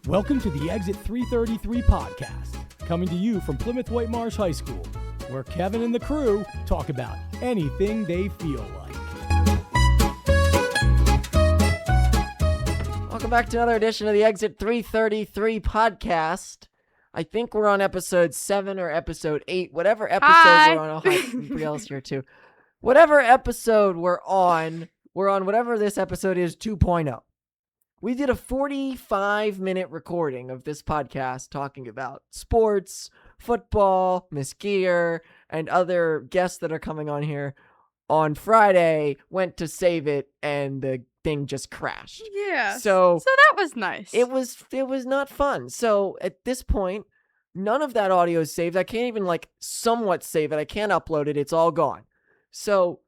Welcome to the Exit 333 podcast, coming to you from Plymouth White Marsh High School, where Kevin and the crew talk about anything they feel like. Welcome back to another edition of the Exit 333 podcast. I think we're on episode 7 or episode 8, whatever episode we're on. Oh, hi, Brielle's here too. Whatever episode we're on whatever this episode is 2.0. We did a 45-minute recording of this podcast talking about sports, football, Miss Gear, and other guests that are coming on here. On Friday, went to save it, and the thing just crashed. Yeah. So that was nice. It was not fun. So at this point, none of that audio is saved. I can't even somewhat save it. I can't upload it. It's all gone. So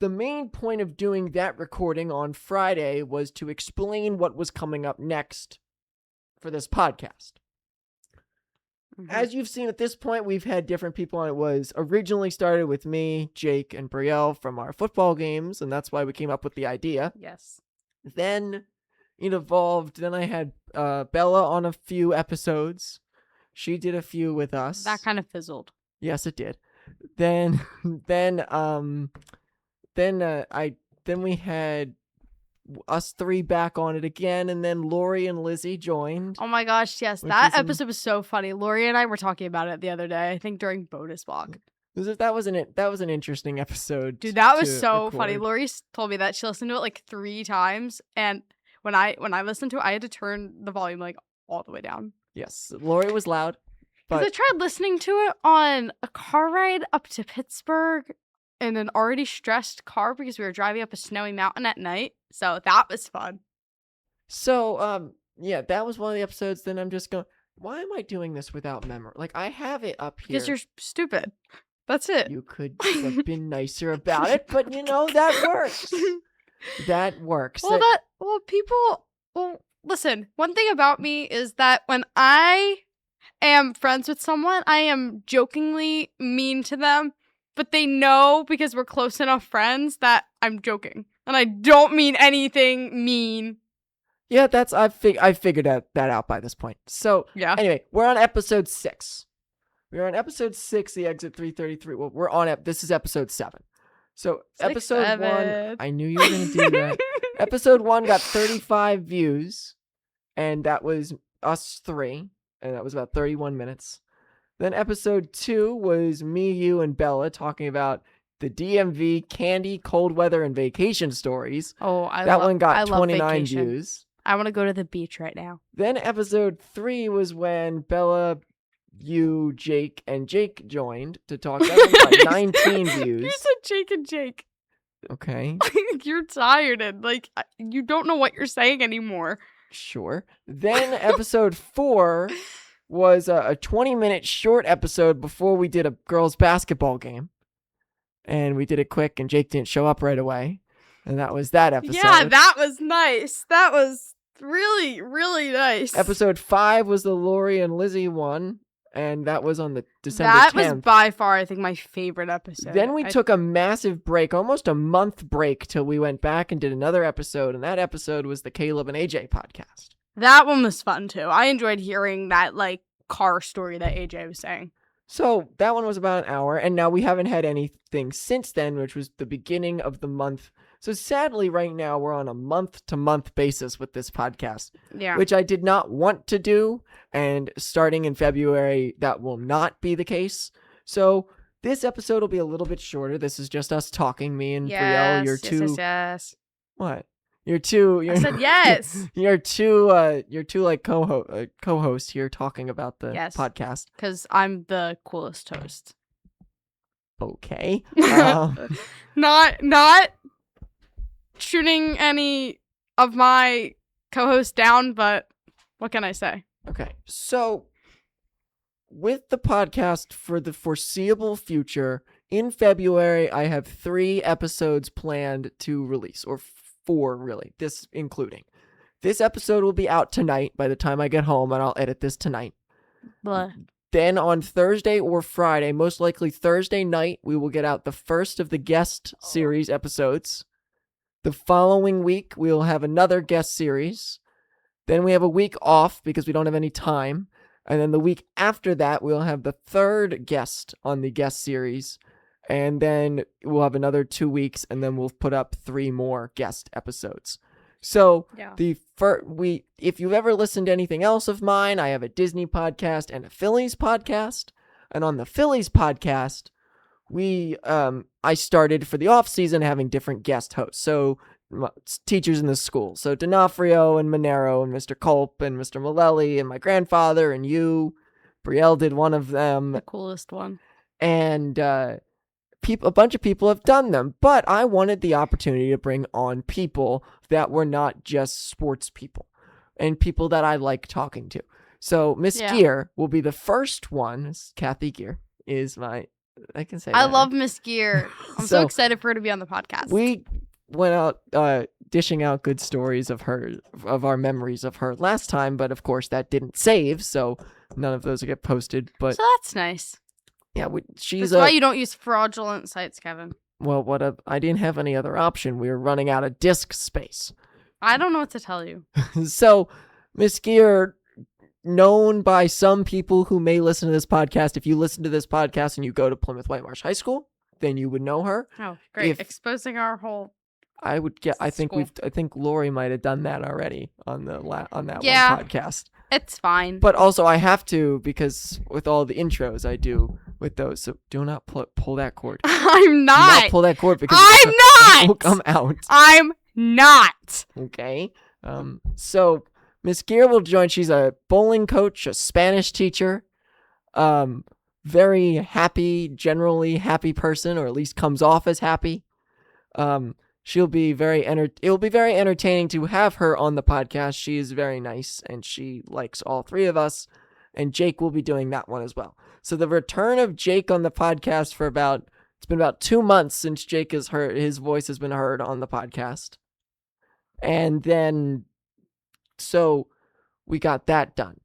the main point of doing that recording on Friday was to explain what was coming up next for this podcast. Mm-hmm. As you've seen at this point, we've had different people on. It was originally started with me, Jake, and Brielle from our football games, and that's why we came up with the idea. Yes. Then it evolved. Then I had Bella on a few episodes. She did a few with us. That kind of fizzled. Yes, it did. Then we had us three back on it again, and then Lori and Lizzie joined. Oh my gosh, yes. That episode was so funny. Lori and I were talking about it the other day, I think during bonus block. That was an interesting episode. Dude, that was so funny. Lori told me that she listened to it 3 times, and when I listened to it, I had to turn the volume all the way down. Yes, Lori was loud. Because I tried listening to it on a car ride up to Pittsburgh in an already stressed car because we were driving up a snowy mountain at night. So that was fun. So, yeah, that was one of the episodes. Then I'm just going, why am I doing this without memory? I have it up here. Because you're stupid. That's it. You could have been nicer about it, but that works. That works. Listen, one thing about me is that when I am friends with someone, I am jokingly mean to them, but they know because we're close enough friends that I'm joking. And I don't mean anything mean. Yeah, I figured that out by this point. So, yeah. Anyway, we're on episode 6. We're on episode 6, the Exit 333. Well, this is episode 7. So, episode 1, I knew you were going to do that. Episode 1 got 35 views, and that was us 3, and that was about 31 minutes. Then episode 2 was me, you, and Bella talking about the DMV candy, cold weather, and vacation stories. Oh, that one got 29 views. I want to go to the beach right now. Then episode 3 was when Bella, you, Jake, and Jake joined to talk. That one got 19 views. You said Jake and Jake. Okay. You're tired and you don't know what you're saying anymore. Sure. Then episode 4 was a 20-minute short episode before we did a girls' basketball game. And we did it quick, and Jake didn't show up right away. And that was that episode. Yeah, that was nice. That was really, really nice. Episode 5 was the Lori and Lizzie one, and that was on the December 10th. That was by far, I think, my favorite episode. Then we took a massive break, almost a month break, till we went back and did another episode, and that episode was the Caleb and AJ podcast. That one was fun, too. I enjoyed hearing that, car story that AJ was saying. So that one was about an hour, and now we haven't had anything since then, which was the beginning of the month. So sadly, right now, we're on a month-to-month basis with this podcast, which I did not want to do, and starting in February, that will not be the case. So this episode will be a little bit shorter. This is just us talking, me and Brielle. Yes. What? I said yes. You're two co-hosts here talking about the podcast. Because I'm the coolest host. Okay. Not shooting any of my co-hosts down, but what can I say? Okay. So with the podcast for the foreseeable future, in February, I have 3 episodes planned to release, or 4 really, this including. This episode will be out tonight by the time I get home, and I'll edit this tonight. Blah. Then on Thursday or Friday, most likely Thursday night, we will get out the first of the guest series episodes. The following week, we'll have another guest series. Then we have a week off because we don't have any time. And then the week after that, we'll have the third guest on the guest series. And then we'll have another 2 weeks, and then we'll put up 3 more guest episodes. So if you've ever listened to anything else of mine, I have a Disney podcast and a Phillies podcast. And on the Phillies podcast, I started for the off season having different guest hosts. So teachers in the school. So D'Onofrio and Monero and Mr. Culp and Mr. Malelli and my grandfather and you. Brielle did one of them. The coolest one. And a bunch of people have done them, but I wanted the opportunity to bring on people that were not just sports people and people that I like talking to. So Miss Gear will be the first one. Kathy Gear is I can say I that. love Miss Gear. I'm so excited for her to be on the podcast. We went out dishing out good stories of our memories of her last time, but of course that didn't save, so none of those get posted. But so that's nice. Yeah, that's why you don't use fraudulent sites, Kevin. Well, I didn't have any other option. We were running out of disk space. I don't know what to tell you. So, Miss Gear, known by some people who may listen to this podcast. If you listen to this podcast and you go to Plymouth White Marsh High School, then you would know her. Oh, great! Exposing our whole. I think Lori might have done that already on that one podcast. It's fine. But also, I have to because with all the intros I do with those. So do not pull that cord. I'm not. Do not pull that cord because I'm not. It will come out. I'm not. Okay. So Miss Gear will join. She's a bowling coach, a Spanish teacher, very happy, generally happy person, or at least comes off as happy. She'll be it'll be very entertaining to have her on the podcast. She is very nice, and she likes all 3 of us, and Jake will be doing that one as well. So the return of Jake on the podcast it's been about 2 months since Jake his voice has been heard on the podcast. And then, so we got that done.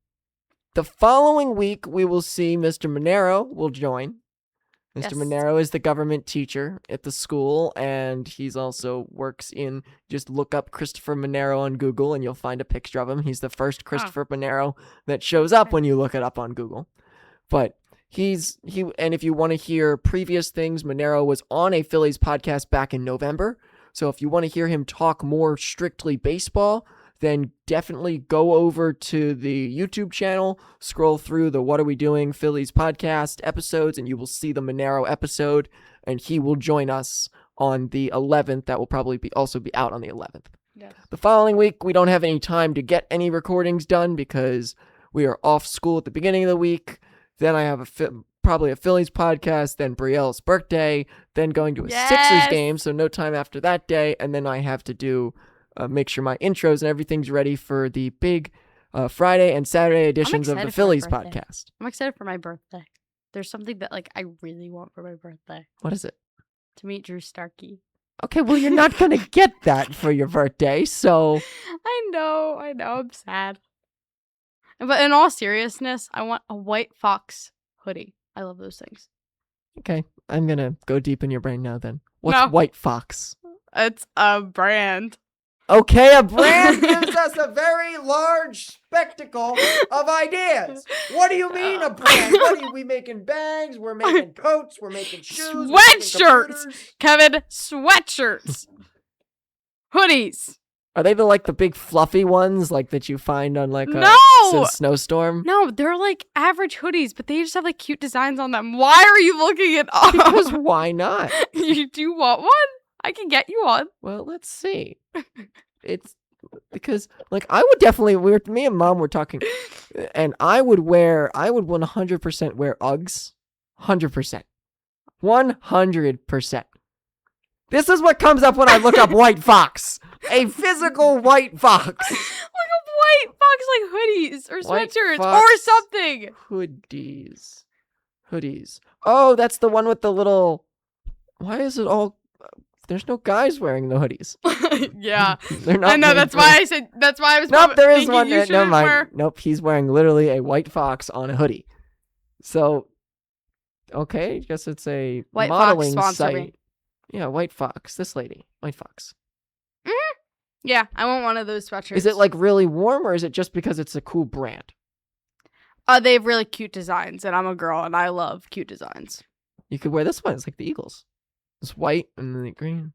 The following week, we will see Mr. Monero will join. Mr. Monero is the government teacher at the school, and he's also works in, just look up Christopher Monero on Google, and you'll find a picture of him. He's the first Christopher Monero that shows up when you look it up on Google. But and if you want to hear previous things, Monero was on a Phillies podcast back in November. So if you want to hear him talk more strictly baseball, then definitely go over to the YouTube channel, scroll through the What Are We Doing Phillies podcast episodes, and you will see the Monero episode, and he will join us on the 11th. That will probably also be out on the 11th. Yes. The following week, we don't have any time to get any recordings done because we are off school at the beginning of the week. Then I have probably a Phillies podcast, then Brielle's birthday, then going to a Sixers game, so no time after that day, and then I have to do make sure my intros and everything's ready for the big Friday and Saturday editions of the Phillies podcast. I'm excited for my birthday. There's something that I really want for my birthday. What is it? To meet Drew Starkey. Okay, well, you're not going to get that for your birthday, so... I know, I'm sad. But in all seriousness, I want a White Fox hoodie. I love those things. Okay, I'm going to go deep in your brain now then. What's White Fox? It's a brand. Okay, a brand gives us a very large spectacle of ideas. What do you mean a brand? What are we making bags? We're making coats. We're making shoes. Sweatshirts, Kevin. Sweatshirts. Hoodies. Are they the big fluffy ones that you find on a snowstorm? No, they're average hoodies, but they just have cute designs on them. Why are you looking it up? Because why not? You do want one? I can get you one. Well, let's see. It's because I would definitely me and Mom were talking, and I would 100% wear Uggs. 100%. 100%. This is what comes up when I look up White Fox. A physical White Fox. Look up White Fox hoodies or sweatshirts or something. Hoodies. Oh, that's the one with the little... Why is it all... There's no guys wearing the hoodies. Yeah. They're not. I know, that's why I was Nope, there is one. Never mind. Wear... Nope, he's wearing literally a White Fox on a hoodie. So, okay, I guess it's a White modeling Fox site. me. Yeah, White Fox. This lady. White Fox. Yeah, I want one of those sweatshirts. Is it like really warm, or is it just because it's a cool brand? They have really cute designs, and I'm a girl, and I love cute designs. You could wear this one. It's like the Eagles. It's white and then the green.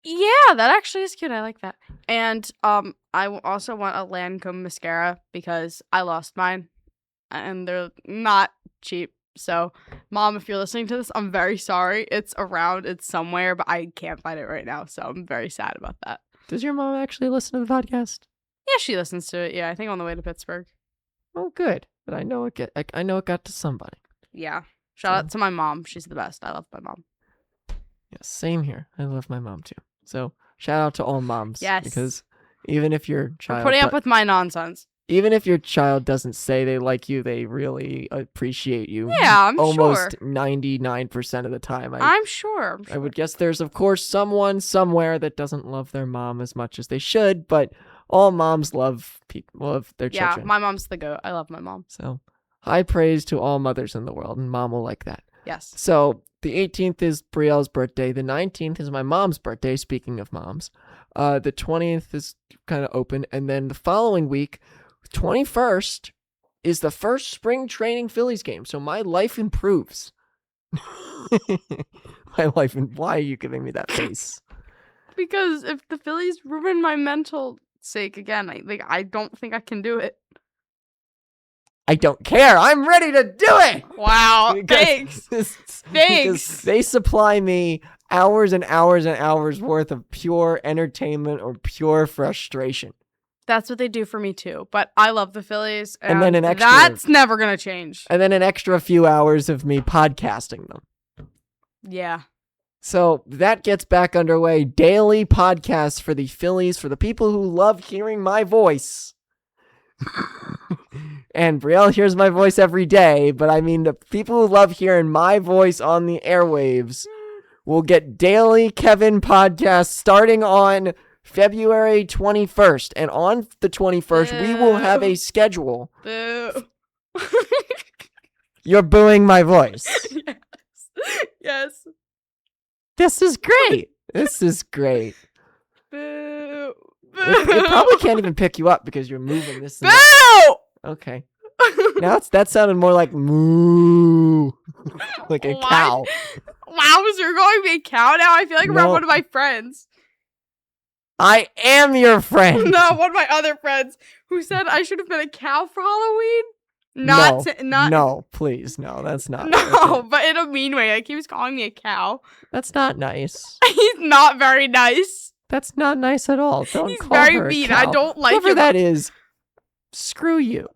Yeah, that actually is cute. I like that. And also want a Lancome mascara because I lost mine, and they're not cheap. So, Mom, if you're listening to this, I'm very sorry. It's around, it's somewhere, but I can't find it right now. So I'm very sad about that. Does your mom actually listen to the podcast? Yeah, she listens to it. Yeah, I think on the way to Pittsburgh. Oh, good. But I know it got to somebody. Yeah. Shout out to my mom. She's the best. I love my mom. Yeah, same here. I love my mom too. So shout out to all moms. Yes. Because even if your child putting up with my nonsense. Even if your child doesn't say they like you, they really appreciate you. Yeah, I'm almost sure. 99% of the time. I'm sure. I would guess there's, of course, someone somewhere that doesn't love their mom as much as they should, but all moms love their children. Yeah, my mom's the goat. I love my mom. So high praise to all mothers in the world, and Mom will like that. Yes. So the 18th is Brielle's birthday. The 19th is my mom's birthday, speaking of moms. The 20th is kind of open, and then the following week, 21st, is the first spring training Phillies game. So my life improves. Why are you giving me that face? Because if the Phillies ruin my mental sake again, I don't think I can do it. I don't care. I'm ready to do it. Wow. Thanks. Thanks. Thanks. They supply me hours and hours and hours worth of pure entertainment or pure frustration. That's what they do for me too. But I love the Phillies, and then that's never gonna change. And then an extra few hours of me podcasting them. Yeah. So that gets back underway. Daily podcasts for the Phillies, for the people who love hearing my voice. And Brielle hears my voice every day, but I mean the people who love hearing my voice on the airwaves will get daily Kevin podcasts starting on February 21st. And on the 21st, we will have a schedule. Boo. You're booing my voice. Yes. Yes. This is great. This is great. Boo. Boo. It probably can't even pick you up because you're moving this. Boo! Okay. Now that sounded more like moo. Like a cow. Wow, so you're calling me a cow now? I feel like I'm one of my friends. I am your friend. No, one of my other friends who said I should have been a cow for Halloween. No, please, no, that's not. No, but in a mean way. Like he was calling me a cow. That's not nice. He's not very nice. That's not nice at all. Don't He's call very her mean. a cow. I don't like Whoever him. that is, screw you.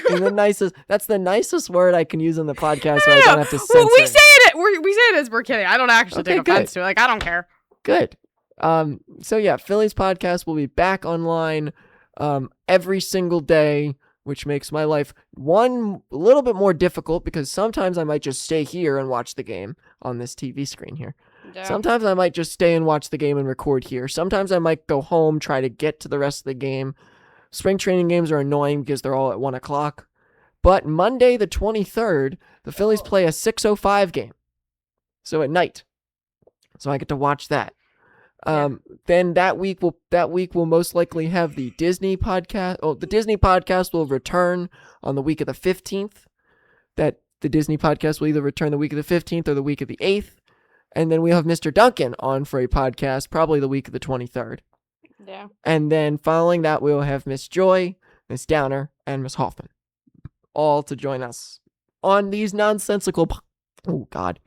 That's the nicest word I can use on the podcast, so I don't have to censor. Well, we say it as we're kidding. I don't actually take offense to it. Like I don't care. Good. So yeah, Phillies podcast will be back online every single day, which makes my life a little bit more difficult because sometimes I might just stay here and watch the game on this TV screen here. Yeah. Sometimes I might just stay and watch the game and record here. Sometimes I might go home, try to get to the rest of the game. Spring training games are annoying because they're all at 1 o'clock. But Monday the 23rd, the Phillies play a 6:05 game. So at night. So I get to watch that. Then that week will most likely have the Disney podcast. Oh, the Disney podcast will return on the week of the 15th. That the Disney podcast will either return the week of the 15th or the week of the 8th. And then we'll have Mr. Duncan on for a podcast, probably the week of the 23rd. Yeah. And then following that, we'll have Miss Joy, Miss Downer, and Miss Hoffman all to join us on these nonsensical podcasts.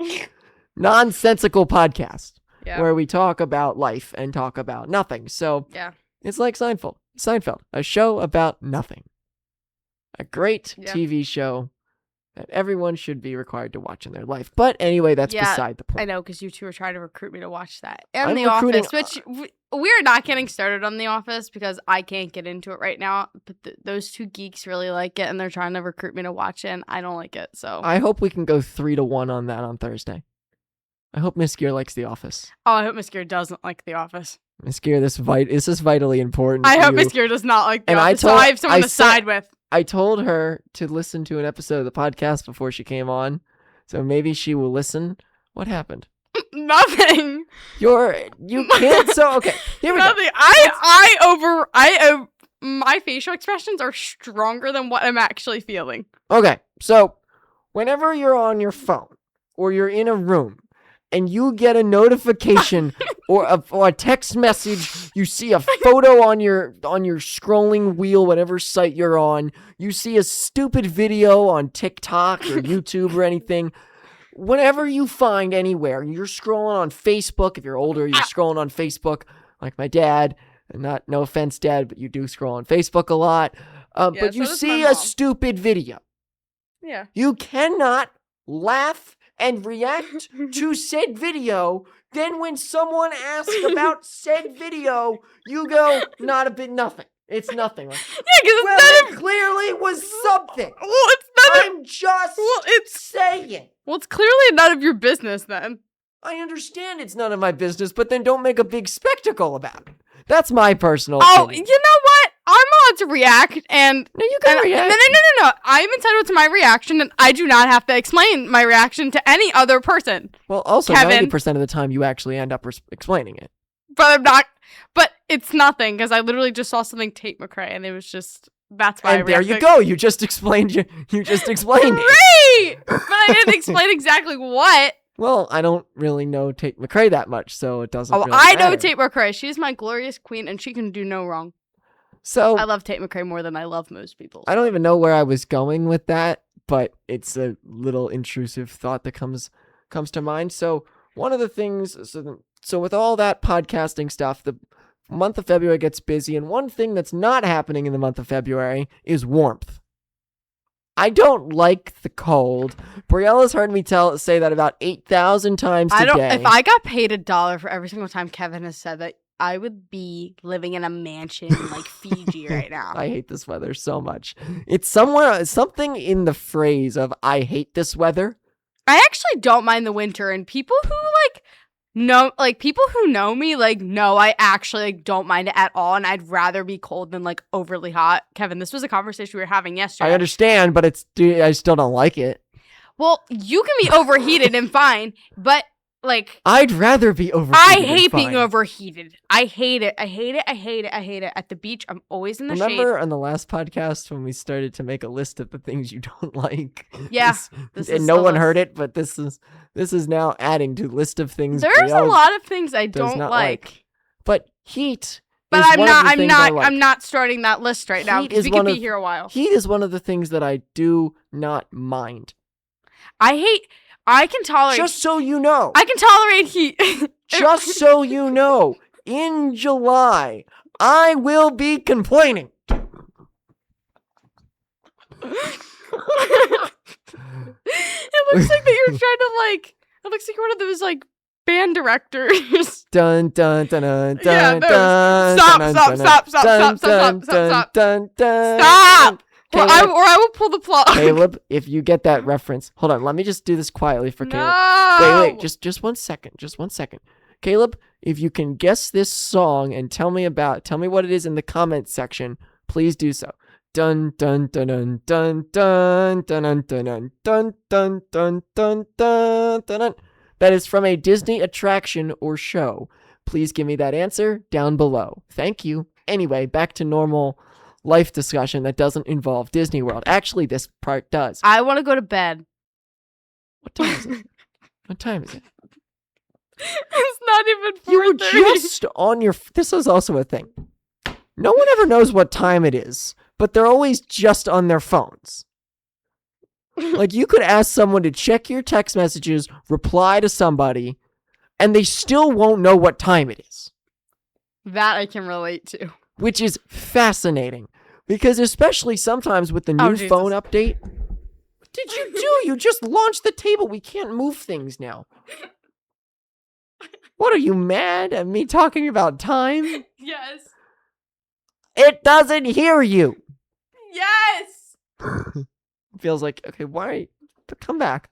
Yeah. Where we talk about life and talk about nothing. So yeah. It's like Seinfeld, a show about nothing. A great TV show that everyone should be required to watch in their life. But anyway, that's beside the point. I know, because you two are trying to recruit me to watch that. And The Office, which we're not getting started on The Office because I can't get into it right now. But those two geeks really like it, and they're trying to recruit me to watch it, and I don't like it. So I hope we can go 3-1 on that on Thursday. I hope Miss Gear likes The Office. Oh, I hope Miss Gear doesn't like The Office. Miss Gear, this is vitally important. I hope Miss Gear does not like The Office, so I have someone to side with. I told her to listen to an episode of the podcast before she came on, so maybe she will listen. What happened? Nothing. You can't. So okay, here we go. Nothing. My facial expressions are stronger than what I'm actually feeling. Okay, so whenever you're on your phone or you're in a room and you get a notification or a text message, you see a photo on your scrolling wheel, whatever site you're on, you see a stupid video on TikTok or YouTube or anything. Whenever you find anywhere, you're scrolling on Facebook. If you're older, you're scrolling on Facebook, like my dad. And no offense, Dad, but you do scroll on Facebook a lot. But you see a stupid video. Yeah. You cannot laugh and react to said video. Then when someone asks about said video, you go, nothing. It's nothing. Like, Yeah, because it clearly was something. Well, it's none I'm just saying. Well, it's clearly none of your business then. I understand it's none of my business, but then don't make a big spectacle about it. That's my personal opinion. You know what? I'm allowed to react, and No, you can react. No. I'm entitled to my reaction, and I do not have to explain my reaction to any other person. Well, also, Kevin. 90% of the time, you actually end up explaining it. But I'm not. But it's nothing because I literally just saw something Tate McRae, and it was just that's why. And I there reacted. you go. You just explained. You just explained it. Great, but I didn't explain exactly what. Well, I don't really know Tate McRae that much, so it doesn't. Oh, really I know matter. Tate McRae. She's my glorious queen, and she can do no wrong. So I love Tate McRae more than I love most people. I don't even know where I was going with that, but it's a little intrusive thought that comes to mind. So one of the things, so with all that podcasting stuff, the month of February gets busy, and one thing that's not happening in the month of February is warmth. I don't like the cold. Brielle has heard me say that about 8,000 times today. If I got paid $1 for every single time Kevin has said that, I would be living in a mansion like Fiji right now. I hate this weather so much. It's something in the phrase of "I hate this weather." I actually don't mind the winter, and people who people who know me no, I actually don't mind it at all, and I'd rather be cold than overly hot. Kevin, this was a conversation we were having yesterday. I understand, but I still don't like it. Well, you can be overheated and fine, but I'd rather be overheated. I hate being overheated. I hate it. I hate it. I hate it. I hate it. At the beach, I'm always in the shade. Remember on the last podcast when we started to make a list of the things you don't like? Yeah. And no one heard it, but this is now adding to list of things. There's a lot of things I don't like. But heat. But I'm not starting that list right now because we could be here a while. Heat is one of the things that I do not mind. I can tolerate. Just so you know. I can tolerate heat. Just so you know, in July, I will be complaining. It looks like that you're trying to it looks like you're one of those band directors. Dun dun dun dun Yeah, dun dun. Stop. Or I will pull the plug. Caleb, if you get that reference, hold on. Let me just do this quietly for Caleb. No. Wait, just 1 second. Just 1 second. Caleb, if you can guess this song and tell me what it is in the comment section, please do so. Dun dun dun dun dun dun dun dun dun dun dun dun dun dun dun. That is from a Disney attraction or show. Please give me that answer down below. Thank you. Anyway, back to normal life discussion that doesn't involve Disney World. Actually, this part does. I want to go to bed. What time is it? What time is it? It's not even 4:30. You were just on your... This is also a thing. No one ever knows what time it is, but they're always just on their phones. You could ask someone to check your text messages, reply to somebody, and they still won't know what time it is. That I can relate to. Which is fascinating. Because especially sometimes with the new phone update. What did you do? You just launched the table. We can't move things now. What are you, mad at me talking about time? Yes. It doesn't hear you. Yes. Feels like, okay, why? Come back.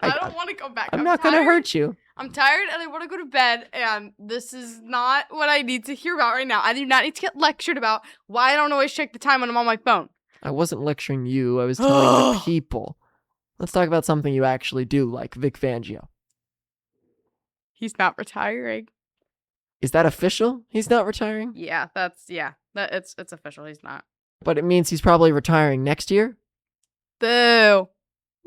I don't want to go back. I'm not going to hurt you. I'm tired and I want to go to bed, and this is not what I need to hear about right now. I do not need to get lectured about why I don't always check the time when I'm on my phone. I wasn't lecturing you. I was telling the people. Let's talk about something you actually do, like Vic Fangio. He's not retiring. Is that official? He's not retiring? Yeah, it's official. He's not. But it means he's probably retiring next year? Boo.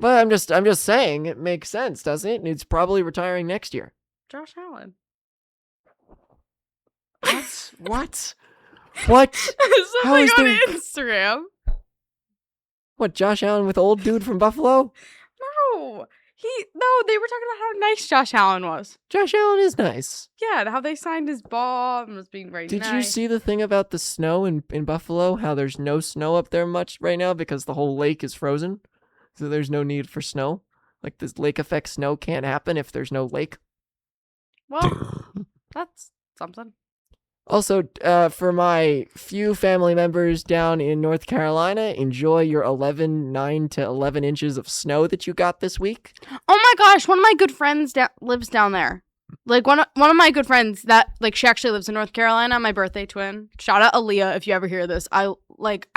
Well, I'm just saying it makes sense, doesn't it? He's probably retiring next year. Josh Allen. What? What? How Something is on there... Instagram. What, Josh Allen with old dude from Buffalo? No, they were talking about how nice Josh Allen was. Josh Allen is nice. Yeah, how they signed his ball and was being very nice. Did you see the thing about the snow in Buffalo? How there's no snow up there much right now because the whole lake is frozen? So there's no need for snow? Like this lake effect snow can't happen if there's no lake? Well, that's something. Also, for my few family members down in North Carolina, enjoy your 9 to 11 inches of snow that you got this week. Oh my gosh, one of my good friends lives down there. Like one of my good friends that she actually lives in North Carolina, my birthday twin. Shout out Aaliyah if you ever hear this. I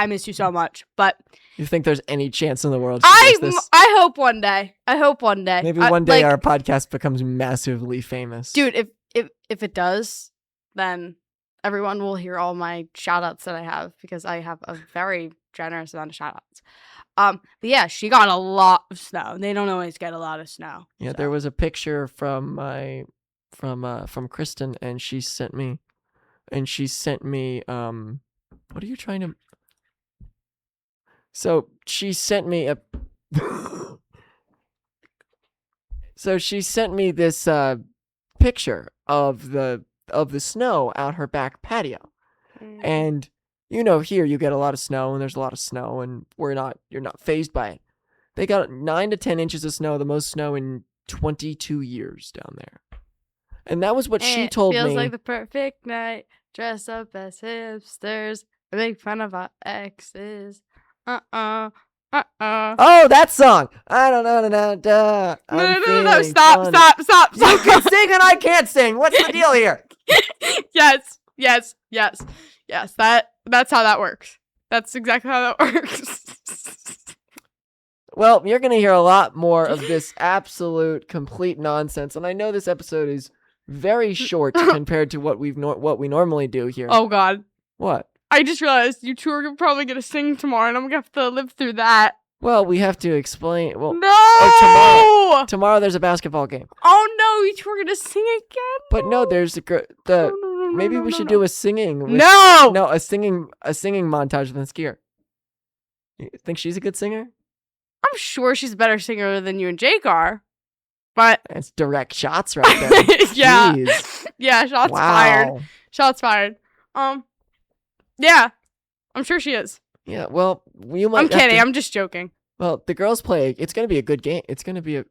miss you so much. But you think there's any chance in the world she does this? I hope one day. Maybe one day our podcast becomes massively famous. Dude, if it does, then everyone will hear all my shout outs that I have because I have a very generous amount of shout outs. But yeah, she got a lot of snow. They don't always get a lot of snow. Yeah, so. There was a picture from Kristen and she sent me what are you trying to So she sent me this picture of the snow out her back patio. And here you get a lot of snow and there's a lot of snow and you're not fazed by it. They got 9 to 10 inches of snow, the most snow in 22 years down there. And that was what she told me. Feels like the perfect night. Dress up as hipsters. Make fun of our exes. Oh, that song. I don't know. No. Stop. You can sing and I can't sing. What's the deal here? Yes. That's how that works. That's exactly how that works. Well, you're going to hear a lot more of this absolute complete nonsense. And I know this episode is very short compared to what we normally do here. Oh, God. What? I just realized you two are probably going to sing tomorrow, and I'm going to have to live through that. Well, we have to explain. Well, no! Tomorrow there's a basketball game. Oh, no, you two are going to sing again? But no, there's maybe we should do a singing. A singing montage with the skier. You think she's a good singer? I'm sure she's a better singer than you and Jake are. But it's direct shots right there. Yeah. Jeez. Yeah, shots fired. Shots fired. Yeah. I'm sure she is. Yeah, well, you might I'm kidding. I'm just joking. Well, the girls play. It's going to be a good game. It's going to be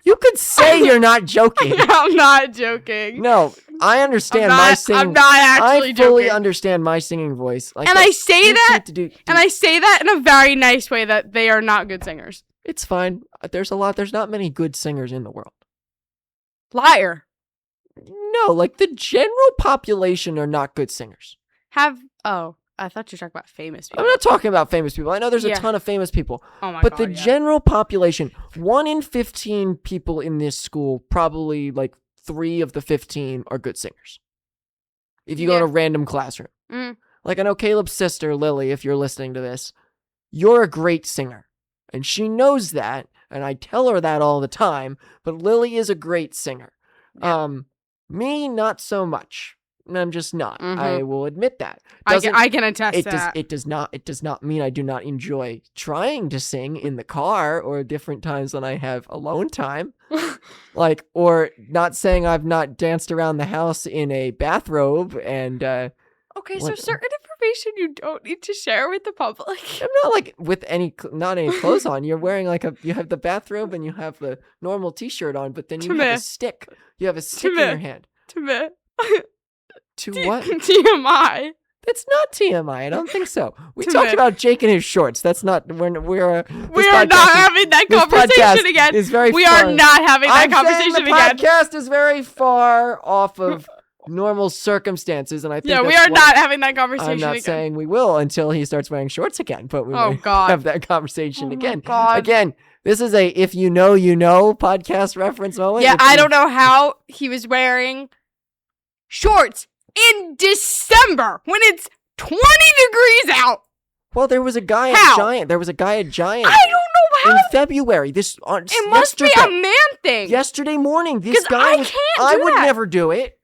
You could say you're not joking. I'm not joking. No, I understand my singing. I'm not actually joking. I fully understand my singing voice. And I say that in a very nice way that they are not good singers. It's fine. There's not many good singers in the world. Liar. No, the general population are not good singers. I thought you were talking about famous people. I'm not talking about famous people. I know there's a ton of famous people. Oh my but God, the general population, 1 in 15 people in this school, probably 3 of the 15 are good singers. If you go in a random classroom. Mm. I know Caleb's sister, Lily, if you're listening to this, you're a great singer. And she knows that, and I tell her that all the time, but Lily is a great singer. Yeah. Me, not so much. I'm just not. Mm-hmm. I will admit that. I can attest to that. It does not mean I do not enjoy trying to sing in the car or different times when I have alone time. Or not saying I've not danced around the house in a bathrobe and okay, so certain information you don't need to share with the public. I'm not with not any clothes on. You're wearing you have the bathrobe and you have the normal t-shirt on, but then you have a stick. You have a stick in your hand. To what? TMI. It's not TMI. I don't think so. We talked about Jake and his shorts. That's not. We are not having that conversation again. Is very we are not having that conversation again. The podcast is very far off of normal circumstances, and I think Yeah, we that's are why not having that conversation I'm not again. saying we will until he starts wearing shorts again, but we Oh, might God. have that conversation Oh, again. God. Again, this is a if you know podcast reference moment. Yeah, If I you- don't know how he was wearing shorts in December when it's 20 degrees out. Well, there was a guy How? at Giant. There was a guy at Giant I don't know in how. February. It must be yesterday, a man thing. yesterday morning. This 'Cause guy I was. can't I do would that. never do it.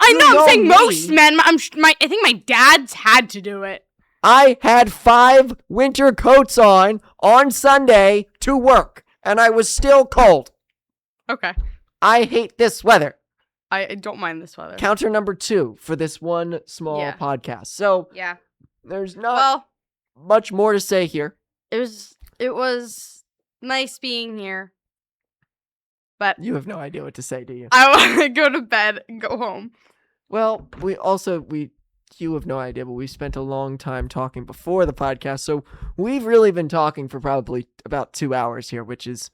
I You know, know I'm saying me. most men. I think my dad's had to do it. I had 5 winter coats on Sunday to work, and I was still cold. Okay. I hate this weather. I don't mind this weather. Counter number 2 for this one small Yeah. podcast. So Yeah. there's not Well, much more to say here. it was nice being here. But You have no idea what to say, do you? I want to go to bed and go home. Well, you have no idea, but we spent a long time talking before the podcast, so we've really been talking for probably about 2 hours here, which is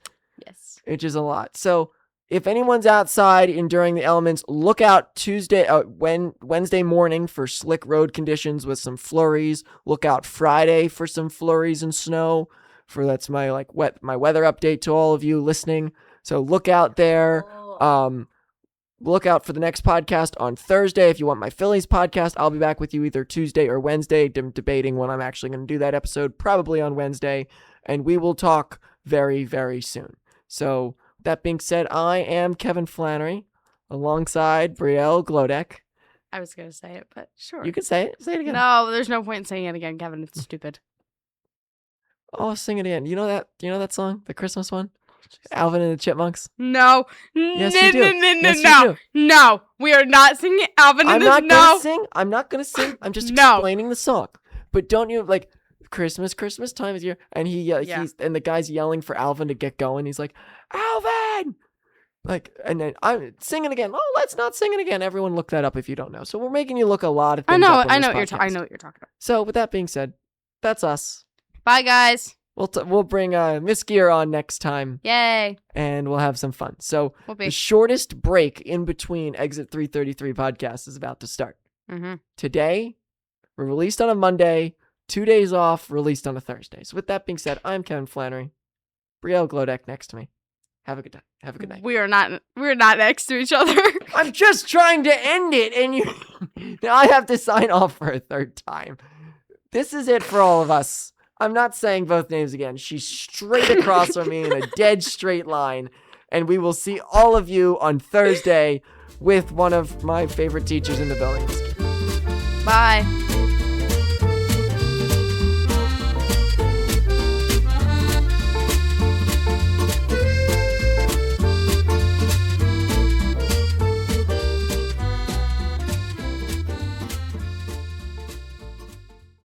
a lot. So if anyone's outside enduring the elements, look out Wednesday morning for slick road conditions with some flurries. Look out Friday for some flurries and snow. That's my my weather update to all of you listening. So look out there. Look out for the next podcast on Thursday. If you want my Phillies podcast, I'll be back with you either Tuesday or Wednesday. I'm debating when I'm actually going to do that episode, probably on Wednesday. And we will talk very, very soon. So that being said, I am Kevin Flannery alongside Brielle Glodek. I was going to say it, but sure. You can say it. Say it again. No, there's no point in saying it again, Kevin. It's stupid. Oh, sing it again. You know that song? The Christmas one? Alvin and the Chipmunks? No. Yes, you do. Yes, you No. do. No. We are not singing Alvin I'm and not the gonna sing. I'm not gonna sing. I'm just No. explaining the song. But don't you Christmas time is here, and he's and the guy's yelling for Alvin to get going. He's like, Alvin, and then I'm singing again. Oh, let's not sing it again. Everyone look that up if you don't know. So we're making you look a lot of things. I know up on this what you're podcast. I know what you're talking about. So with that being said, that's us. Bye, guys. We'll bring Miss Gear on next time, Yay. and we'll have some fun. So We'll the be. shortest break in between Exit 333 podcast is about to start. Mm-hmm. Today, we're released on a Monday, 2 days off, released on a Thursday. So with that being said, I'm Kevin Flannery. Brielle Glodek next to me. Have a good day. Have a good night. We're not next to each other. I'm just trying to end it, and now I have to sign off for a third time. This is it for all of us. I'm not saying both names again. She's straight across from me in a dead straight line. And we will see all of you on Thursday with one of my favorite teachers in the building. Bye.